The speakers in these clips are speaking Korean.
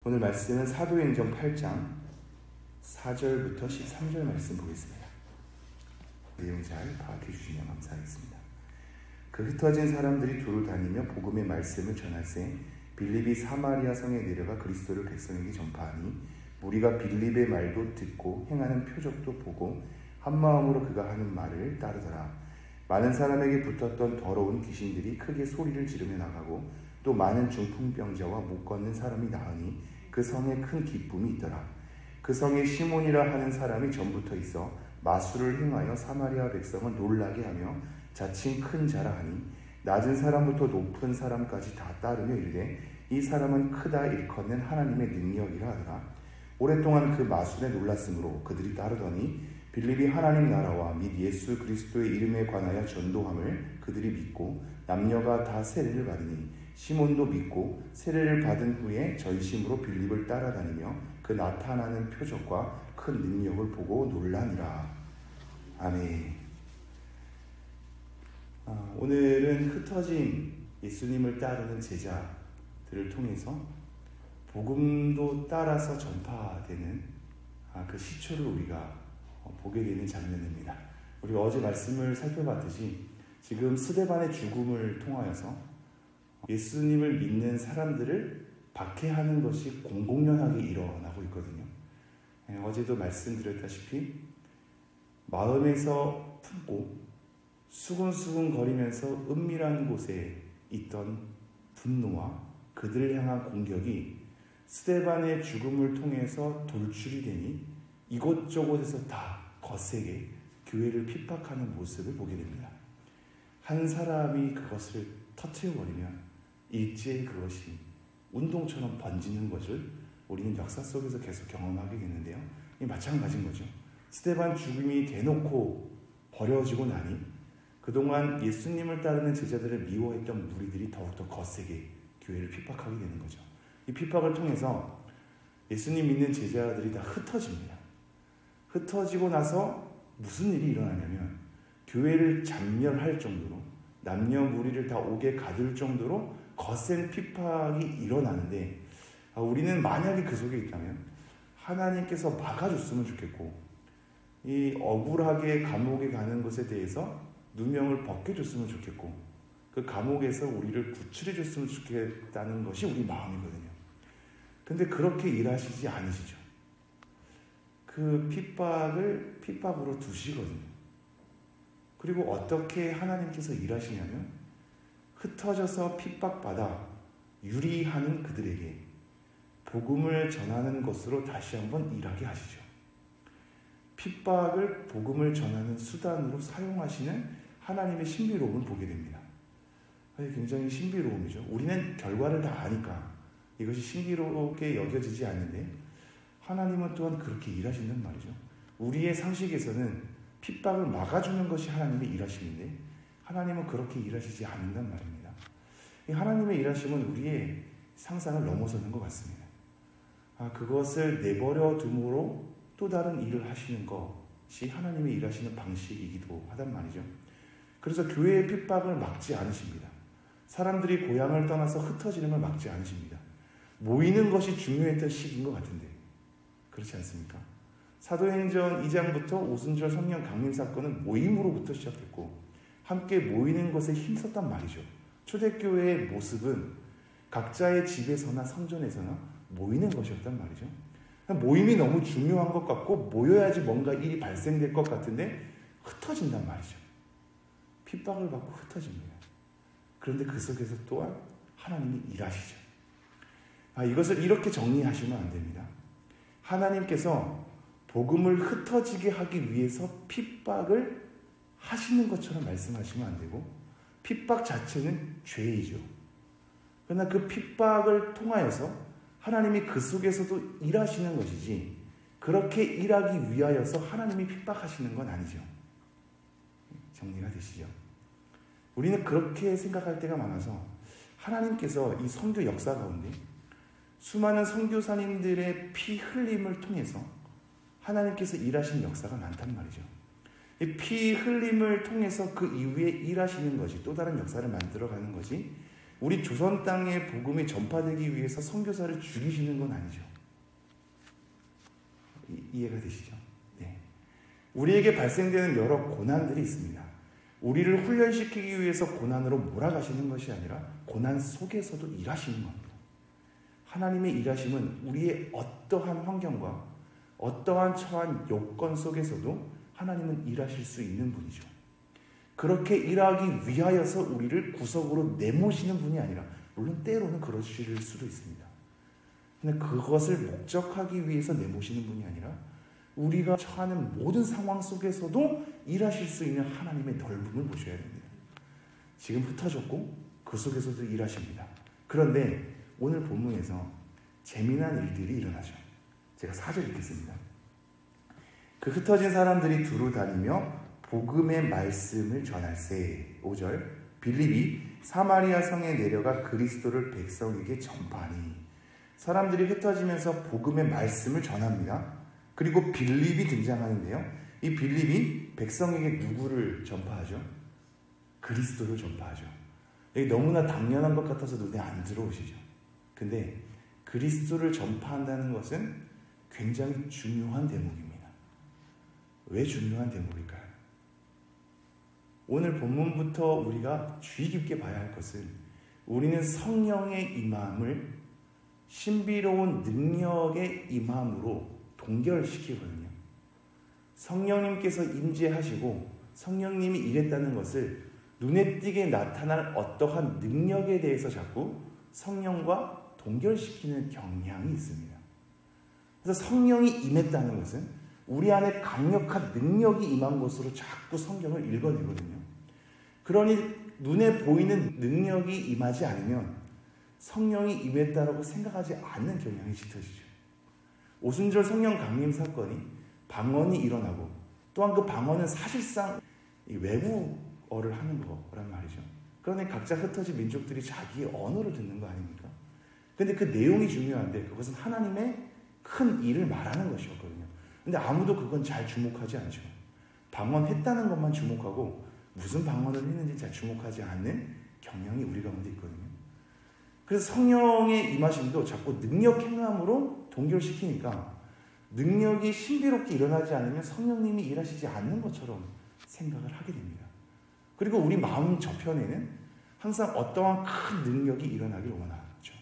오늘 말씀은 사도행전 8장 4절부터 13절 말씀 보겠습니다. 내용 잘 파악해 주시면 감사하겠습니다. 그 흩어진 사람들이 두루 다니며 복음의 말씀을 전할세 빌립이 사마리아 성에 내려가 그리스도를 백성에게 전파하니 무리가 빌립의 말도 듣고 행하는 표적도 보고 한 마음으로 그가 하는 말을 따르더라. 많은 사람에게 붙었던 더러운 귀신들이 크게 소리를 지르며 나가고 또 많은 중풍병자와 못 걷는 사람이 나으니 그 성에 큰 기쁨이 있더라. 그 성에 시몬이라 하는 사람이 전부터 있어 마술을 행하여 사마리아 백성을 놀라게 하며 자칭 큰 자라 하니 낮은 사람부터 높은 사람까지 다 따르며 이르되 이 사람은 크다 일컫는 하나님의 능력이라 하더라. 오랫동안 그 마술에 놀랐으므로 그들이 따르더니 빌립이 하나님 나라와 및 예수 그리스도의 이름에 관하여 전도함을 그들이 믿고 남녀가 다 세례를 받으니 시몬도 믿고 세례를 받은 후에 전심으로 빌립을 따라다니며 그 나타나는 표적과 큰 능력을 보고 놀라니라. 아멘. 오늘은 흩어진 예수님을 따르는 제자들을 통해서 복음도 따라서 전파되는 그 시초를 우리가 보게 되는 장면입니다. 우리가 어제 말씀을 살펴봤듯이 지금 스데반의 죽음을 통하여서 예수님을 믿는 사람들을 박해하는 것이 공공연하게 일어나고 있거든요. 어제도 말씀드렸다시피 마음에서 품고 수근수근 거리면서 은밀한 곳에 있던 분노와 그들을 향한 공격이 스데반의 죽음을 통해서 돌출이 되니 이곳저곳에서 다 거세게 교회를 핍박하는 모습을 보게 됩니다. 한 사람이 그것을 터뜨려버리면 일제히 그것이 운동처럼 번지는 것을 우리는 역사 속에서 계속 경험하게 되는데요. 이 마찬가지인 거죠. 스데반 죽음이 대놓고 버려지고 나니 그동안 예수님을 따르는 제자들을 미워했던 무리들이 더욱더 거세게 교회를 핍박하게 되는 거죠. 이 핍박을 통해서 예수님 믿는 제자들이 다 흩어집니다. 흩어지고 나서 무슨 일이 일어나냐면 교회를 잔멸할 정도로 남녀 무리를 다 옥에 가둘 정도로 거센 핍박이 일어나는데 우리는 만약에 그 속에 있다면 하나님께서 막아줬으면 좋겠고 이 억울하게 감옥에 가는 것에 대해서 누명을 벗겨줬으면 좋겠고 그 감옥에서 우리를 구출해줬으면 좋겠다는 것이 우리 마음이거든요. 근데 그렇게 일하시지 않으시죠. 그 핍박을 핍박으로 두시거든요. 그리고 어떻게 하나님께서 일하시냐면 흩어져서 핍박받아 유리하는 그들에게 복음을 전하는 것으로 다시 한번 일하게 하시죠. 핍박을 복음을 전하는 수단으로 사용하시는 하나님의 신비로움을 보게 됩니다. 굉장히 신비로움이죠. 우리는 결과를 다 아니까 이것이 신비롭게 여겨지지 않는데 하나님은 또한 그렇게 일하신단 말이죠. 우리의 상식에서는 핍박을 막아주는 것이 하나님의 일하심인데 하나님은 그렇게 일하시지 않는단 말입니다. 이 하나님의 일하심은 우리의 상상을 넘어서는 것 같습니다. 그것을 내버려 둠으로 또 다른 일을 하시는 것이 하나님의 일하시는 방식이기도 하단 말이죠. 그래서 교회의 핍박을 막지 않으십니다. 사람들이 고향을 떠나서 흩어지는 걸 막지 않으십니다. 모이는 것이 중요했던 시기인 것 같은데 그렇지 않습니까? 사도행전 2장부터 오순절 성령 강림 사건은 모임으로부터 시작했고 함께 모이는 것에 힘썼단 말이죠. 초대교회의 모습은 각자의 집에서나 성전에서나 모이는 것이었단 말이죠. 모임이 너무 중요한 것 같고 모여야지 뭔가 일이 발생될 것 같은데 흩어진단 말이죠. 핍박을 받고 흩어집니다. 그런데 그 속에서 또한 하나님이 일하시죠. 이것을 이렇게 정리하시면 안 됩니다. 하나님께서 복음을 흩어지게 하기 위해서 핍박을 하시는 것처럼 말씀하시면 안 되고 핍박 자체는 죄이죠. 그러나 그 핍박을 통하여서 하나님이 그 속에서도 일하시는 것이지 그렇게 일하기 위하여서 하나님이 핍박하시는 건 아니죠. 정리가 되시죠? 우리는 그렇게 생각할 때가 많아서 하나님께서 이 선교 역사 가운데 수많은 선교사님들의 피 흘림을 통해서 하나님께서 일하신 역사가 많단 말이죠. 이 피 흘림을 통해서 그 이후에 일하시는 것이 또 다른 역사를 만들어가는 것이 우리 조선 땅의 복음이 전파되기 위해서 선교사를 죽이시는 건 아니죠. 이해가 되시죠? 네. 우리에게 발생되는 여러 고난들이 있습니다. 우리를 훈련시키기 위해서 고난으로 몰아가시는 것이 아니라 고난 속에서도 일하시는 겁니다. 하나님의 일하심은 우리의 어떠한 환경과 어떠한 처한 요건 속에서도 하나님은 일하실 수 있는 분이죠. 그렇게 일하기 위하여서 우리를 구석으로 내모시는 분이 아니라, 물론 때로는 그러실 수도 있습니다. 근데 그것을 목적하기 위해서 내모시는 분이 아니라 우리가 처하는 모든 상황 속에서도 일하실 수 있는 하나님의 넓음을 보셔야 됩니다. 지금 흩어졌고 그 속에서도 일하십니다. 그런데 오늘 본문에서 재미난 일들이 일어나죠. 제가 4절 읽겠습니다. 그 흩어진 사람들이 두루 다니며 복음의 말씀을 전할세. 5절 빌립이 사마리아 성에 내려가 그리스도를 백성에게 전파하니. 사람들이 흩어지면서 복음의 말씀을 전합니다. 그리고 빌립이 등장하는데요. 이 빌립이 백성에게 누구를 전파하죠? 그리스도를 전파하죠. 이게 너무나 당연한 것 같아서 눈에 안 들어오시죠. 근데 그리스도를 전파한다는 것은 굉장히 중요한 대목입니다. 왜 중요한 대목일까요? 오늘 본문부터 우리가 주의 깊게 봐야 할 것은, 우리는 성령의 임함을 신비로운 능력의 임함으로 동결시키거든요. 성령님께서 임재하시고 성령님이 일했다는 것을 눈에 띄게 나타날 어떠한 능력에 대해서 자꾸 성령과 동결시키는 경향이 있습니다. 그래서 성령이 임했다는 것은 우리 안에 강력한 능력이 임한 것으로 자꾸 성경을 읽어내거든요. 그러니 눈에 보이는 능력이 임하지 않으면 성령이 임했다라고 생각하지 않는 경향이 짙어지죠. 오순절 성령 강림 사건이 방언이 일어나고, 또한 그 방언은 사실상 외국어를 하는 거란 말이죠. 그러니 각자 흩어진 민족들이 자기의 언어를 듣는 거 아닙니까? 근데 그 내용이 중요한데 그것은 하나님의 큰 일을 말하는 것이었거든요. 근데 아무도 그건 잘 주목하지 않죠. 방언했다는 것만 주목하고 무슨 방언을 했는지 잘 주목하지 않는 경향이 우리 가운데 있거든요. 그래서 성령의 임하심도 자꾸 능력 행함으로 동결시키니까 능력이 신비롭게 일어나지 않으면 성령님이 일하시지 않는 것처럼 생각을 하게 됩니다. 그리고 우리 마음 저편에는 항상 어떠한 큰 능력이 일어나길 원하죠.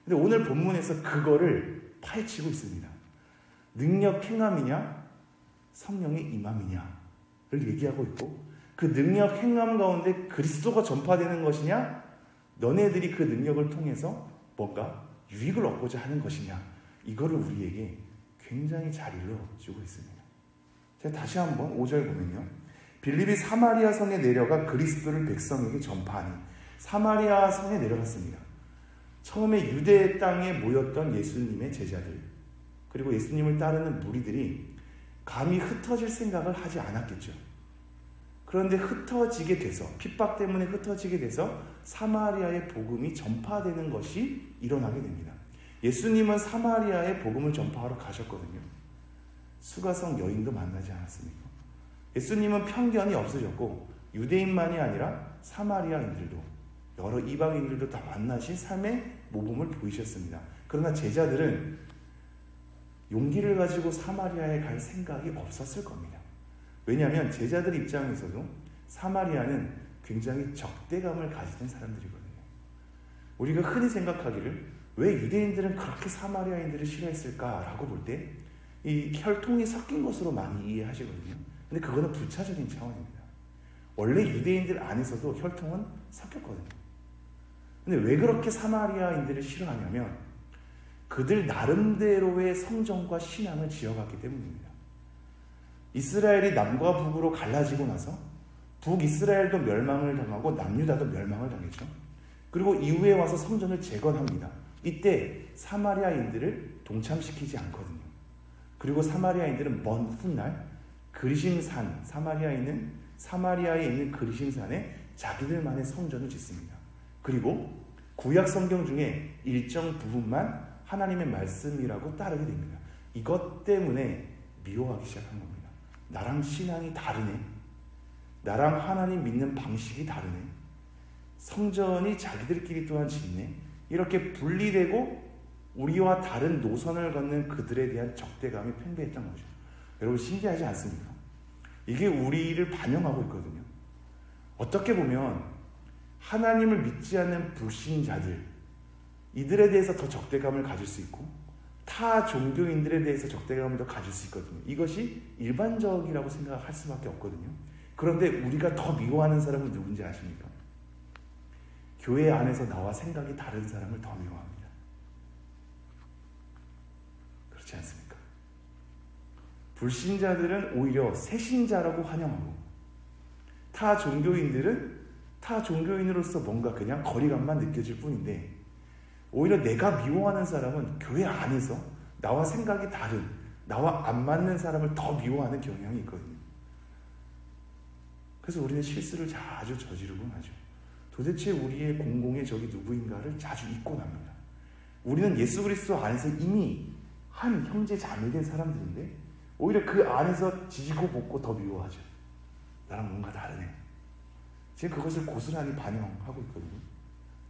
근데 오늘 본문에서 그거를 파헤치고 있습니다. 능력 행함이냐 성령의 임함이냐를 얘기하고 있고, 그 능력 행함 가운데 그리스도가 전파되는 것이냐, 너네들이 그 능력을 통해서 뭔가 유익을 얻고자 하는 것이냐, 이거를 우리에게 굉장히 잘 일러주고 있습니다. 제가 다시 한번 5절 보면요. 빌립이 사마리아 성에 내려가 그리스도를 백성에게 전파하니. 사마리아 성에 내려갔습니다. 처음에 유대 땅에 모였던 예수님의 제자들, 그리고 예수님을 따르는 무리들이 감히 흩어질 생각을 하지 않았겠죠. 그런데 흩어지게 돼서, 핍박 때문에 흩어지게 돼서 사마리아의 복음이 전파되는 것이 일어나게 됩니다. 예수님은 사마리아에 복음을 전파하러 가셨거든요. 수가성 여인도 만나지 않았습니까? 예수님은 편견이 없어졌고 유대인만이 아니라 사마리아인들도, 여러 이방인들도 다 만나신 삶의 모범을 보이셨습니다. 그러나 제자들은 용기를 가지고 사마리아에 갈 생각이 없었을 겁니다. 왜냐하면 제자들 입장에서도 사마리아는 굉장히 적대감을 가지는 사람들이거든요. 우리가 흔히 생각하기를 왜 유대인들은 그렇게 사마리아인들을 싫어했을까라고 볼 때 이 혈통이 섞인 것으로 많이 이해하시거든요. 근데 그거는 부차적인 차원입니다. 원래 유대인들 안에서도 혈통은 섞였거든요. 근데 왜 그렇게 사마리아인들을 싫어하냐면 그들 나름대로의 성정과 신앙을 지어갔기 때문입니다. 이스라엘이 남과 북으로 갈라지고 나서 북이스라엘도 멸망을 당하고 남유다도 멸망을 당했죠. 그리고 이후에 와서 성전을 재건합니다. 이때 사마리아인들을 동참시키지 않거든요. 그리고 사마리아인들은 먼 훗날 그리심산, 사마리아에 있는 그리심산에 자기들만의 성전을 짓습니다. 그리고 구약 성경 중에 일정 부분만 하나님의 말씀이라고 따르게 됩니다. 이것 때문에 미워하기 시작한 겁니다. 나랑 신앙이 다르네. 나랑 하나님 믿는 방식이 다르네. 성전이 자기들끼리 또한 짓네. 이렇게 분리되고 우리와 다른 노선을 걷는 그들에 대한 적대감이 팽배했던 거죠. 여러분 신기하지 않습니까? 이게 우리를 반영하고 있거든요. 어떻게 보면 하나님을 믿지 않는 불신자들, 이들에 대해서 더 적대감을 가질 수 있고 타 종교인들에 대해서 적대감을 더 가질 수 있거든요. 이것이 일반적이라고 생각할 수밖에 없거든요. 그런데 우리가 더 미워하는 사람은 누군지 아십니까? 교회 안에서 나와 생각이 다른 사람을 더 미워합니다. 그렇지 않습니까? 불신자들은 오히려 새신자라고 환영하고 타 종교인들은 타 종교인으로서 뭔가 그냥 거리감만 느껴질 뿐인데 오히려 내가 미워하는 사람은 교회 안에서 나와 생각이 다른, 나와 안 맞는 사람을 더 미워하는 경향이 있거든요. 그래서 우리는 실수를 자주 저지르곤 하죠. 도대체 우리의 공공의 적이 누구인가를 자주 잊곤 합니다. 우리는 예수 그리스도 안에서 이미 한 형제 자매된 사람들인데 오히려 그 안에서 지지고 볶고 더 미워하죠. 나랑 뭔가 다르네. 지금 그것을 고스란히 반영하고 있거든요.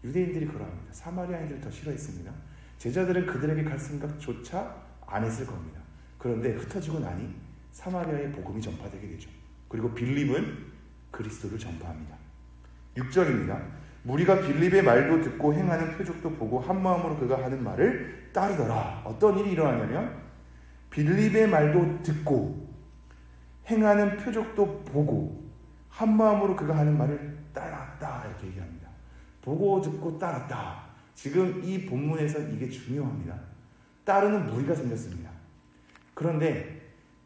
유대인들이 그러합니다. 사마리아인들을 더 싫어했습니다. 제자들은 그들에게 갈 생각조차 안 했을 겁니다. 그런데 흩어지고 나니 사마리아의 복음이 전파되게 되죠. 그리고 빌립은 그리스도를 전파합니다. 6절입니다. 무리가 빌립의 말도 듣고 행하는 표적도 보고 한 마음으로 그가 하는 말을 따르더라. 어떤 일이 일어나냐면 빌립의 말도 듣고 행하는 표적도 보고 한 마음으로 그가 하는 말을 따랐다 이렇게 얘기합니다. 보고 듣고 따랐다. 지금 이 본문에서 이게 중요합니다. 따르는 무리가 생겼습니다. 그런데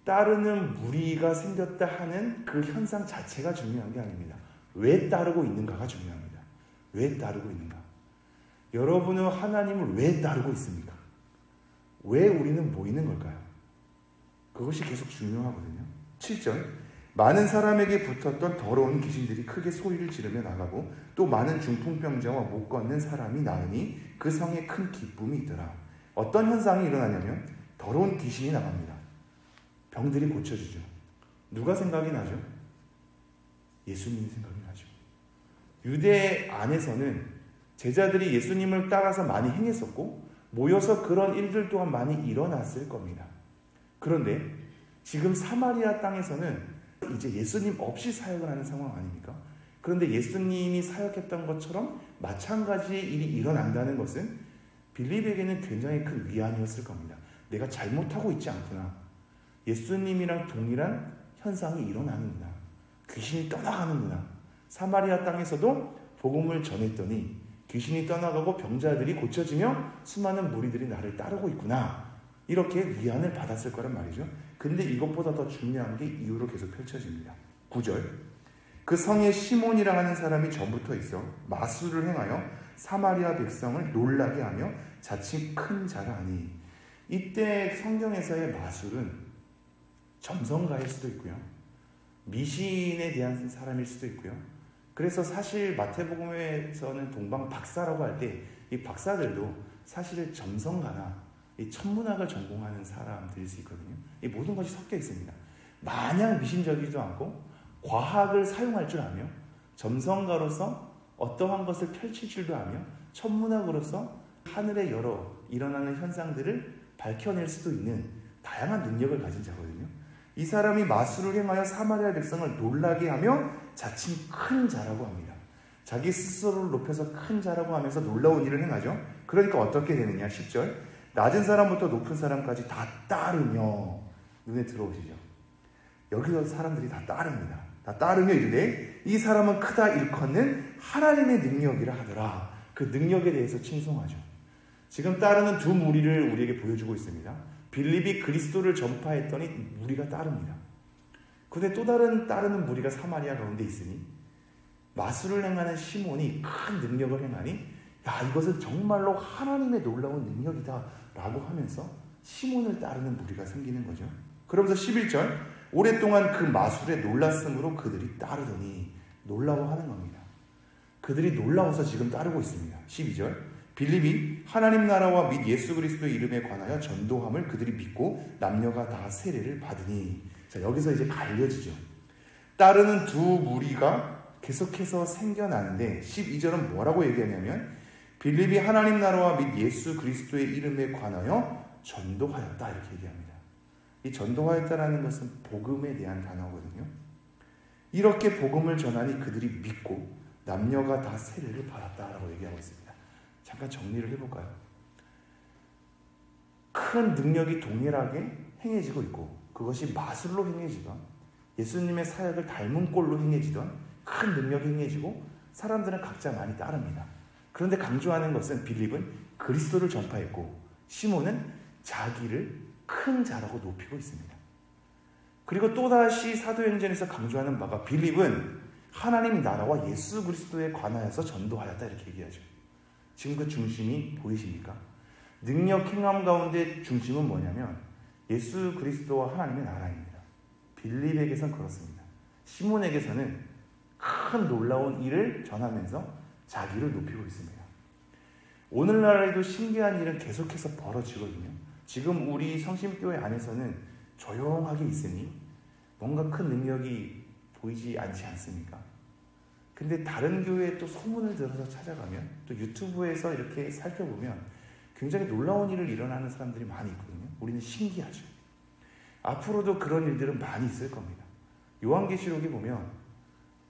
따르는 무리가 생겼다 하는 그 현상 자체가 중요한 게 아닙니다. 왜 따르고 있는가가 중요합니다. 왜 따르고 있는가? 여러분은 하나님을 왜 따르고 있습니까? 왜 우리는 모이는 걸까요? 그것이 계속 중요하거든요. 7절 많은 사람에게 붙었던 더러운 귀신들이 크게 소리를 지르며 나가고 또 많은 중풍병자와 못 걷는 사람이 나으니 그 성에 큰 기쁨이 있더라. 어떤 현상이 일어나냐면 더러운 귀신이 나갑니다. 병들이 고쳐지죠. 누가 생각이 나죠? 예수님이 생각이 나죠. 유대 안에서는 제자들이 예수님을 따라서 많이 행했었고 모여서 그런 일들 또한 많이 일어났을 겁니다. 그런데 지금 사마리아 땅에서는 이제 예수님 없이 사역을 하는 상황 아닙니까? 그런데 예수님이 사역했던 것처럼 마찬가지의 일이 일어난다는 것은 빌립에게는 굉장히 큰 위안이었을 겁니다. 내가 잘못하고 있지 않구나. 예수님이랑 동일한 현상이 일어나는구나. 귀신이 떠나가는구나. 사마리아 땅에서도 복음을 전했더니 귀신이 떠나가고 병자들이 고쳐지며 수많은 무리들이 나를 따르고 있구나. 이렇게 위안을 받았을 거란 말이죠. 근데 이것보다 더 중요한 게 이후로 계속 펼쳐집니다. 9절 그 성에 시몬이라 하는 사람이 전부터 있어 마술을 행하여 사마리아 백성을 놀라게 하며 자칭 큰 자라 하니 이때 성경에서의 마술은 점성가일 수도 있고요. 미신에 대한 사람일 수도 있고요. 그래서 사실 마태복음에서는 동방 박사라고 할 때 이 박사들도 사실 점성가나 이 천문학을 전공하는 사람들일 수 있거든요. 이 모든 것이 섞여 있습니다. 마냥 미신적이지도 않고 과학을 사용할 줄 아며 점성가로서 어떠한 것을 펼칠 줄도 아며 천문학으로서 하늘의 여러 일어나는 현상들을 밝혀낼 수도 있는 다양한 능력을 가진 자거든요. 이 사람이 마술을 행하여 사마리아 백성을 놀라게 하며 자칭 큰 자라고 합니다. 자기 스스로를 높여서 큰 자라고 하면서 놀라운 일을 행하죠. 그러니까 어떻게 되느냐 10절 낮은 사람부터 높은 사람까지 다 따르며 눈에 들어오시죠. 여기서 사람들이 다 따릅니다. 다 따르며 이르되 이 사람은 크다 일컫는 하나님의 능력이라 하더라. 그 능력에 대해서 칭송하죠. 지금 따르는 두 무리를 우리에게 보여주고 있습니다. 빌립이 그리스도를 전파했더니 무리가 따릅니다. 그런데 또 다른 따르는 무리가 사마리아 가운데 있으니 마술을 행하는 시몬이 큰 능력을 행하니 야 이것은 정말로 하나님의 놀라운 능력이다 라고 하면서 시몬을 따르는 무리가 생기는 거죠. 그러면서 11절 오랫동안 그 마술에 놀랐으므로 그들이 따르더니 놀라워하는 겁니다. 그들이 놀라워서 지금 따르고 있습니다. 12절 빌립이 하나님 나라와 및 예수 그리스도의 이름에 관하여 전도함을 그들이 믿고 남녀가 다 세례를 받으니 자 여기서 이제 갈려지죠. 따르는 두 무리가 계속해서 생겨나는데 12절은 뭐라고 얘기하냐면 빌립이 하나님 나라와 및 예수 그리스도의 이름에 관하여 전도하였다 이렇게 얘기합니다. 이 전도하였다라는 것은 복음에 대한 단어거든요. 이렇게 복음을 전하니 그들이 믿고 남녀가 다 세례를 받았다라고 얘기하고 있습니다. 잠깐 정리를 해볼까요? 큰 능력이 동일하게 행해지고 있고 그것이 마술로 행해지던 예수님의 사역을 닮은 꼴로 행해지던 큰 능력이 행해지고 사람들은 각자 많이 따릅니다. 그런데 강조하는 것은 빌립은 그리스도를 전파했고 시몬은 자기를 큰 자라고 높이고 있습니다. 그리고 또다시 사도행전에서 강조하는 바가 빌립은 하나님 나라와 예수 그리스도에 관하여서 전도하였다 이렇게 얘기하죠. 지금 그 중심이 보이십니까? 능력 행함 가운데 중심은 뭐냐면 예수 그리스도와 하나님의 나라입니다. 빌립에게선 그렇습니다. 시몬에게서는 큰 놀라운 일을 전하면서 자기를 높이고 있습니다. 오늘날에도 신기한 일은 계속해서 벌어지거든요. 지금 우리 성심교회 안에서는 조용하게 있으니 뭔가 큰 능력이 보이지 않지 않습니까? 근데 다른 교회에 또 소문을 들어서 찾아가면 또 유튜브에서 이렇게 살펴보면 굉장히 놀라운 일을 일어나는 사람들이 많이 있거든요. 우리는 신기하죠. 앞으로도 그런 일들은 많이 있을 겁니다. 요한계시록에 보면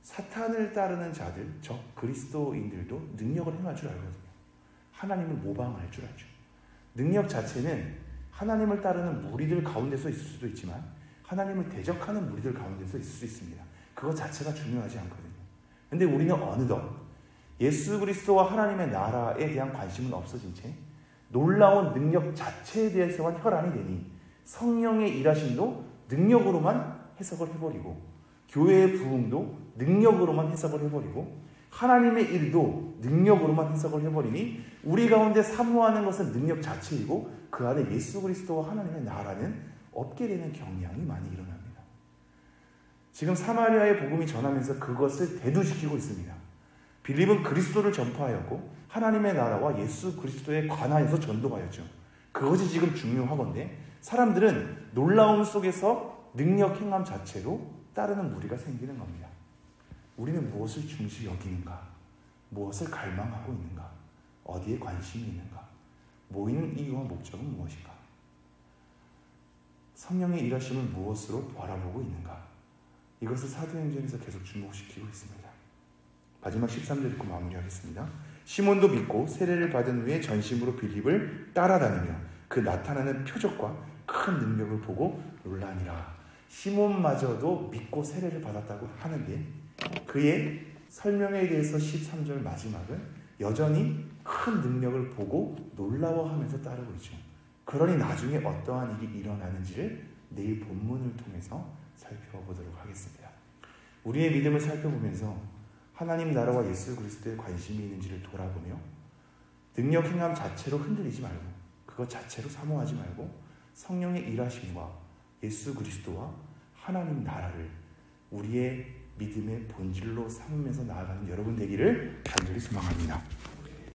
사탄을 따르는 자들, 즉 그리스도인들도 능력을 행할 줄 알거든요. 하나님을 모방할 줄 알죠. 능력 자체는 하나님을 따르는 무리들 가운데서 있을 수도 있지만 하나님을 대적하는 무리들 가운데서 있을 수 있습니다. 그것 자체가 중요하지 않거든요. 근데 우리는 어느덧 예수 그리스도와 하나님의 나라에 대한 관심은 없어진 채 놀라운 능력 자체에 대해서만 혈안이 되니 성령의 일하심도 능력으로만 해석을 해버리고 교회의 부흥도 능력으로만 해석을 해버리고 하나님의 일도 능력으로만 해석을 해버리니 우리 가운데 사모하는 것은 능력 자체이고 그 안에 예수 그리스도와 하나님의 나라는 없게 되는 경향이 많이 일어납니다. 지금 사마리아의 복음이 전하면서 그것을 대두시키고 있습니다. 빌립은 그리스도를 전파하였고 하나님의 나라와 예수 그리스도에 관하여서 전도하였죠. 그것이 지금 중요하건대 사람들은 놀라움 속에서 능력 행함 자체로 따르는 무리가 생기는 겁니다. 우리는 무엇을 중시 여기는가? 무엇을 갈망하고 있는가? 어디에 관심이 있는가? 모이는 이유와 목적은 무엇인가? 성령의 일하심을 무엇으로 바라보고 있는가? 이것을 사도행전에서 계속 주목시키고 있습니다. 마지막 13절 읽고 마무리하겠습니다. 시몬도 믿고 세례를 받은 후에 전심으로 빌립을 따라다니며 그 나타나는 표적과 큰 능력을 보고 놀라니라. 시몬마저도 믿고 세례를 받았다고 하는데 그의 설명에 대해서 13절 마지막은 여전히 큰 능력을 보고 놀라워하면서 따르고 있죠. 그러니 나중에 어떠한 일이 일어나는지를 내일 본문을 통해서 살펴보도록 하겠습니다. 우리의 믿음을 살펴보면서 하나님 나라와 예수 그리스도에 관심이 있는지를 돌아보며 능력 행함 자체로 흔들리지 말고 그것 자체로 사모하지 말고 성령의 일하심과 예수 그리스도와 하나님 나라를 우리의 믿음의 본질로 삼으면서 나아가는 여러분 되기를 간절히 소망합니다.